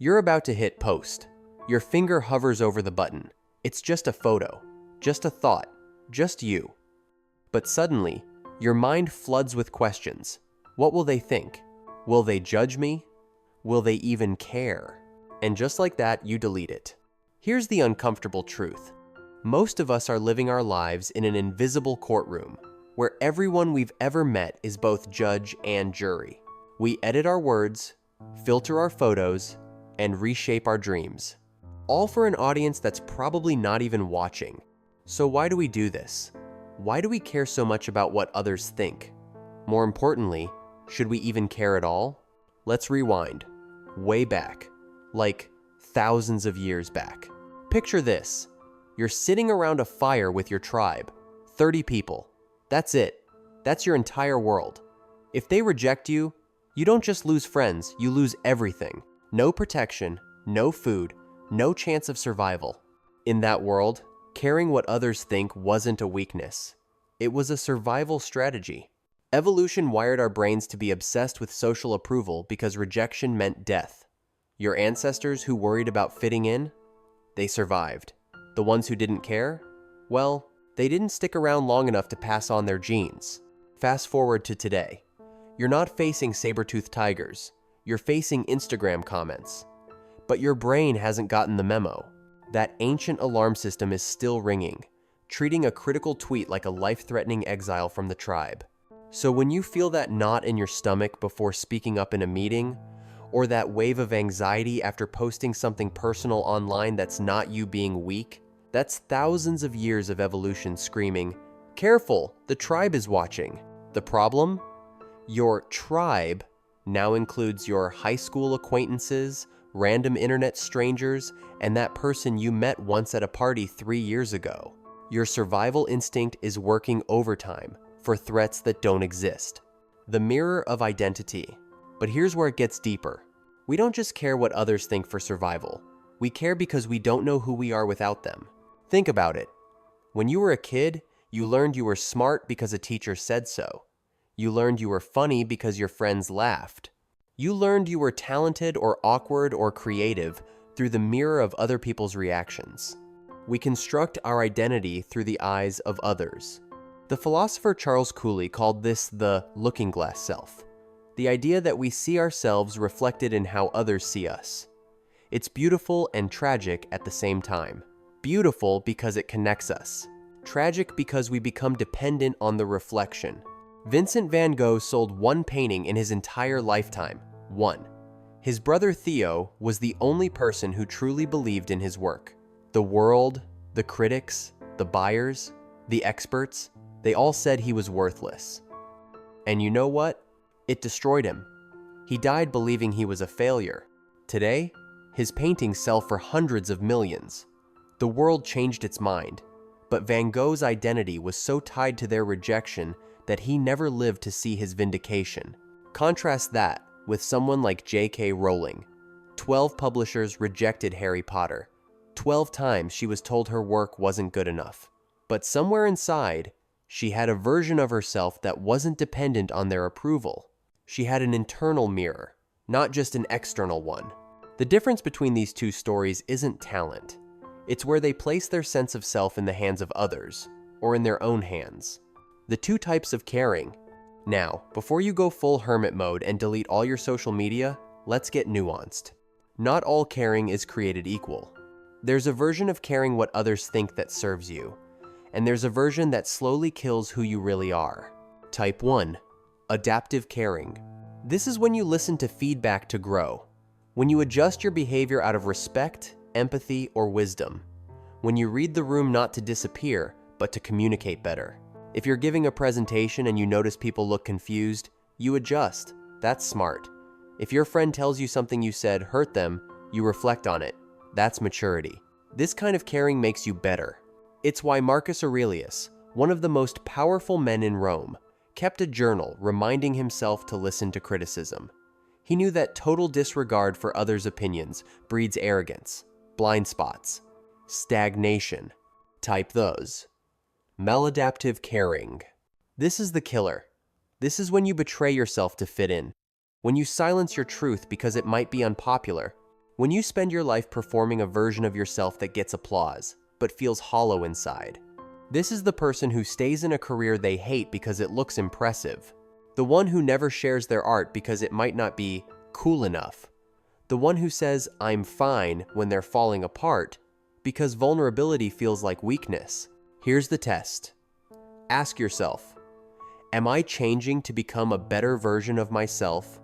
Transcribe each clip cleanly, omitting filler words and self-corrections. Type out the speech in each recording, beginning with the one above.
You're about to hit post. Your finger hovers over the button. It's just a photo, just a thought, just you. But suddenly, your mind floods with questions. What will they think? Will they judge me? Will they even care? And just like that, you delete it. Here's the uncomfortable truth. Most of us are living our lives in an invisible courtroom, where everyone we've ever met is both judge and jury. We edit our words, filter our photos, and reshape our dreams. All for an audience that's probably not even watching. So why do we do this? Why do we care so much about what others think? More importantly, should we even care at all? Let's rewind. Way back. Like thousands of years back. Picture this. You're sitting around a fire with your tribe. 30 people. That's it. That's your entire world. If they reject you, you don't just lose friends, you lose everything. No protection, no food, no chance of survival. In that world, caring what others think wasn't a weakness. It was a survival strategy. Evolution wired our brains to be obsessed with social approval because rejection meant death. Your ancestors who worried about fitting in, they survived. The ones who didn't care, well, they didn't stick around long enough to pass on their genes. Fast forward to today. You're not facing saber-toothed tigers. You're facing Instagram comments. But your brain hasn't gotten the memo. That ancient alarm system is still ringing, treating a critical tweet like a life-threatening exile from the tribe. So when you feel that knot in your stomach before speaking up in a meeting, or that wave of anxiety after posting something personal online that's not you being weak, that's thousands of years of evolution screaming, "Careful, the tribe is watching." The problem? Your tribe now includes your high school acquaintances, random internet strangers, and that person you met once at a party 3 years ago. Your survival instinct is working overtime for threats that don't exist. The mirror of identity. But here's where it gets deeper. We don't just care what others think for survival. We care because we don't know who we are without them. Think about it. When you were a kid, you learned you were smart because a teacher said so. You learned you were funny because your friends laughed. You learned you were talented or awkward or creative through the mirror of other people's reactions. We construct our identity through the eyes of others. The philosopher Charles Cooley called this the looking glass self, the idea that we see ourselves reflected in how others see us. It's beautiful and tragic at the same time. Beautiful because it connects us. Tragic because we become dependent on the reflection. Vincent van Gogh sold one painting in his entire lifetime. One. His brother Theo was the only person who truly believed in his work. The world, the critics, the buyers, the experts, they all said he was worthless. And you know what? It destroyed him. He died believing he was a failure. Today, his paintings sell for hundreds of millions. The world changed its mind, but Van Gogh's identity was so tied to their rejection that he never lived to see his vindication. Contrast that with someone like J.K. Rowling. 12 publishers rejected Harry Potter. 12 times she was told her work wasn't good enough. But somewhere inside, she had a version of herself that wasn't dependent on their approval. She had an internal mirror, not just an external one. The difference between these two stories isn't talent. It's where they place their sense of self in the hands of others, or in their own hands. The two types of caring. Now, before you go full hermit mode and delete all your social media, let's get nuanced. Not all caring is created equal. There's a version of caring what others think that serves you, and there's a version that slowly kills who you really are. Type 1. Adaptive caring. This is when you listen to feedback to grow. When you adjust your behavior out of respect, empathy, or wisdom. When you read the room not to disappear, but to communicate better. If you're giving a presentation and you notice people look confused, you adjust. That's smart. If your friend tells you something you said hurt them, you reflect on it. That's maturity. This kind of caring makes you better. It's why Marcus Aurelius, one of the most powerful men in Rome, kept a journal reminding himself to listen to criticism. He knew that total disregard for others' opinions breeds arrogance, blind spots, stagnation. Type those. Maladaptive caring. This is the killer. This is when you betray yourself to fit in. When you silence your truth because it might be unpopular. When you spend your life performing a version of yourself that gets applause, but feels hollow inside. This is the person who stays in a career they hate because it looks impressive. The one who never shares their art because it might not be cool enough. The one who says, "I'm fine," when they're falling apart, because vulnerability feels like weakness. Here's the test. Ask yourself, am I changing to become a better version of myself?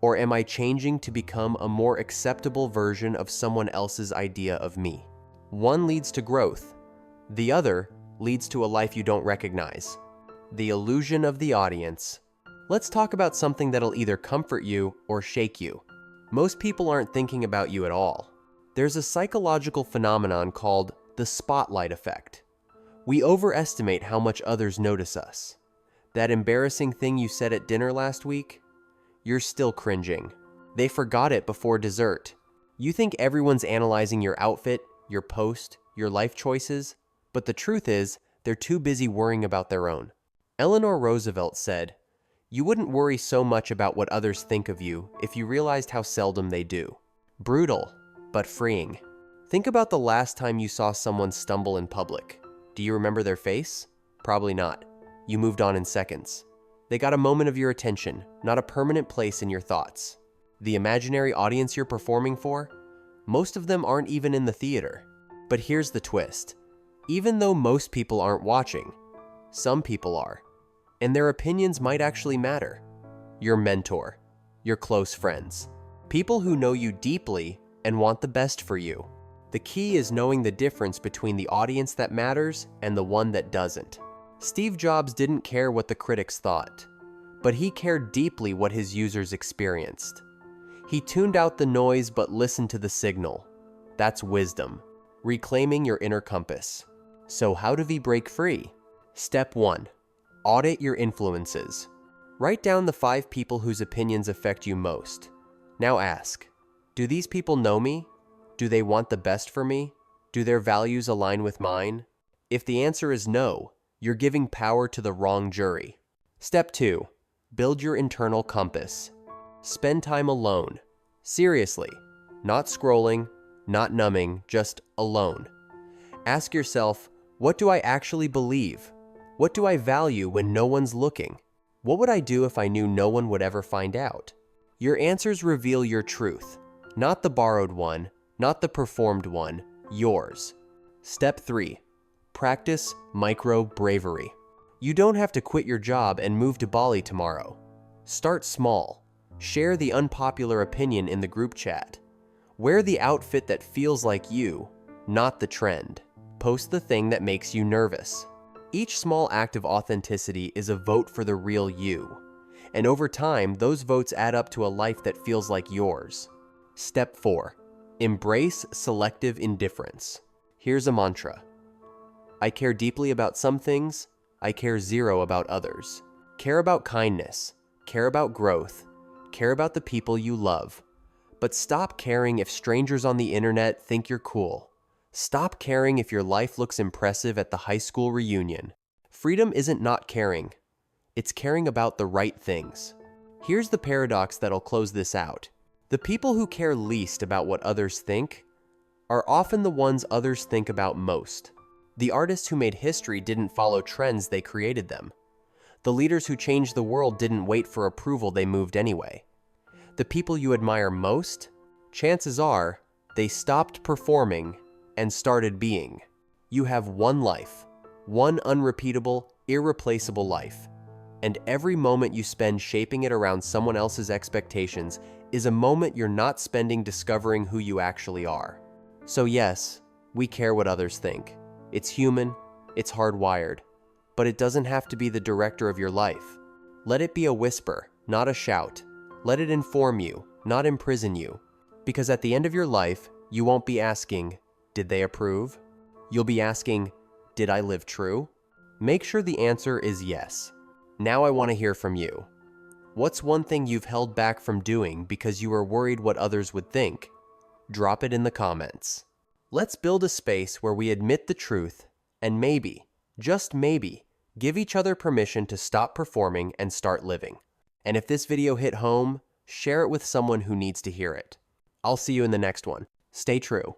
Or am I changing to become a more acceptable version of someone else's idea of me? One leads to growth. The other leads to a life you don't recognize. The illusion of the audience. Let's talk about something that'll either comfort you or shake you. Most people aren't thinking about you at all. There's a psychological phenomenon called the spotlight effect. We overestimate how much others notice us. That embarrassing thing you said at dinner last week? You're still cringing. They forgot it before dessert. You think everyone's analyzing your outfit, your post, your life choices, but the truth is, they're too busy worrying about their own. Eleanor Roosevelt said, "You wouldn't worry so much about what others think of you if you realized how seldom they do." Brutal, but freeing. Think about the last time you saw someone stumble in public. Do you remember their face? Probably not. You moved on in seconds. They got a moment of your attention, not a permanent place in your thoughts. The imaginary audience you're performing for? Most of them aren't even in the theater. But here's the twist. Even though most people aren't watching, some people are. And their opinions might actually matter. Your mentor, your close friends, people who know you deeply and want the best for you. The key is knowing the difference between the audience that matters and the one that doesn't. Steve Jobs didn't care what the critics thought, but he cared deeply what his users experienced. He tuned out the noise but listened to the signal. That's wisdom, reclaiming your inner compass. So how do we break free? Step 1. Audit your influences. Write down the 5 people whose opinions affect you most. Now ask, do these people know me? Do they want the best for me? Do their values align with mine? If the answer is no, you're giving power to the wrong jury. Step 2. Build your internal compass. Spend time alone. Seriously. Not scrolling, not numbing, just alone. Ask yourself, what do I actually believe? What do I value when no one's looking? What would I do if I knew no one would ever find out? Your answers reveal your truth. Not the borrowed one, not the performed one, yours. Step 3. Practice micro-bravery. You don't have to quit your job and move to Bali tomorrow. Start small. Share the unpopular opinion in the group chat. Wear the outfit that feels like you, not the trend. Post the thing that makes you nervous. Each small act of authenticity is a vote for the real you. And over time, those votes add up to a life that feels like yours. Step 4. Embrace selective indifference. Here's a mantra. I care deeply about some things. I care zero about others. Care about kindness. Care about growth. Care about the people you love. But stop caring if strangers on the internet think you're cool. Stop caring if your life looks impressive at the high school reunion. Freedom isn't not caring. It's caring about the right things. Here's the paradox that'll close this out. The people who care least about what others think are often the ones others think about most. The artists who made history didn't follow trends, they created them. The leaders who changed the world didn't wait for approval, they moved anyway. The people you admire most, chances are, they stopped performing and started being. You have one life, one unrepeatable, irreplaceable life. And every moment you spend shaping it around someone else's expectations is a moment you're not spending discovering who you actually are. So yes, we care what others think. It's human, it's hardwired, but it doesn't have to be the director of your life. Let it be a whisper, not a shout. Let it inform you, not imprison you. Because at the end of your life, you won't be asking, did they approve? You'll be asking, did I live true? Make sure the answer is yes. Now I want to hear from you. What's one thing you've held back from doing because you were worried what others would think? Drop it in the comments. Let's build a space where we admit the truth and maybe, just maybe, give each other permission to stop performing and start living. And if this video hit home, share it with someone who needs to hear it. I'll see you in the next one. Stay true.